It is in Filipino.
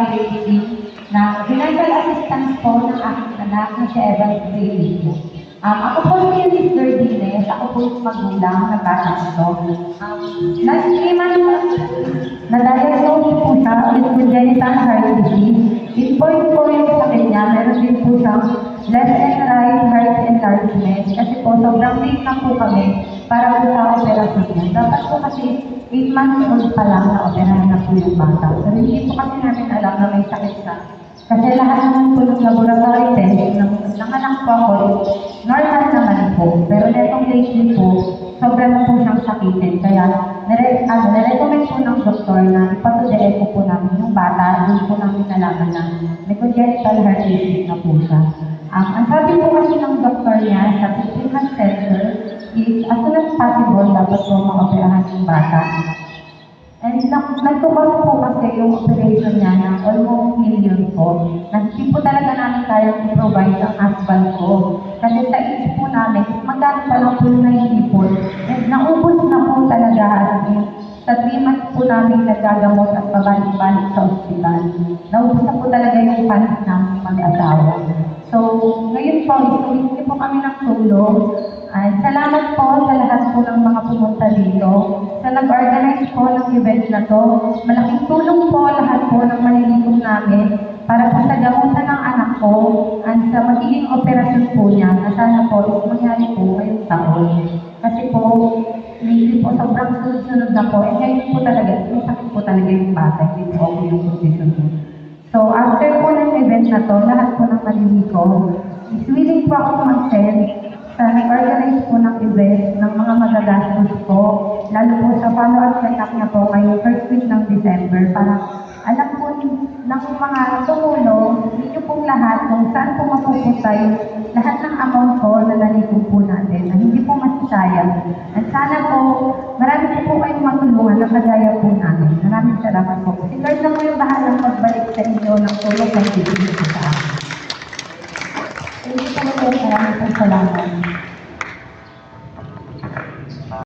facility na financial assistance po ng aking anak na si Evan Bailey. Ako po si Mr. Dines, ako po yung magulang na bata ito. Last 3 months na-diagnose po siya with congenital heart disease. Invoice po yung sa kanya, meron din po siyang left and right heart enlargement kasi po sobrang late na po kami para po sa operasyon niya. Dapat po kasi 8 months old pa lang na operahan na po yung bata. Pero hindi po kasi namin alam na may sakit siya. Kasi lahat naman po ng laboratory test ng anak po ako, normal naman po. Pero netong lately po, sobra na po siyang sakitin. Kaya nare-recommend po ng doktor na ipatudeeko po namin yung bata. Doon po namin nalaman na may congenital heart disease na po siya. Ang sabi po kasi ng doktor niya sa physical center is as soon as possible dapat po maoperahan yung bata. And nagtubos po kasi yung operation niya ng almost million po. Hindi po talaga namin kayang i-provide ang husband ko. Kasi sa age po namin, magkano pa lang po yung naiipon. And naubos na po talaga sa 3 months po namin nagagamot at pabalik-balik sa ospital. Naubos na po talaga yung funds namin mag-asawa. So, ngayon po, isulit po kami ng tulong. Salamat po sa lahat po ng mga pumunta dito. Sa nag-organize po ng event na to, malaking tulong po lahat po ng malilikom namin para po sa gamutan ng anak ko at sa magiging operasyon po niya na sana po is mangyari po ngayong taon. Kasi po, lately po sobrang sunod-sunod na po. Ngayon po talaga, may sakit po talaga yung bata, hindi po ako yung condition mo. So, after po ng event na to, lahat po ng malilikom, is willing po ako mag-send sa nag-organize po ng event ng mga magagastos po, lalo po sa follow-up check-up niya po ngayong first week ng December para alam po ng mga tumulong, ninyo pong lahat kung saan po mapupunta yung lahat ng amount po na nalikom po natin na hindi po masisayang. At sana po, marami po kayong matulungan na kagaya po namin. Maraming salamat po. Si Lord na po yung bahalang magbalik sa inyo ng tulong ng bibigay sa akin. Thank you po, maraming salamat.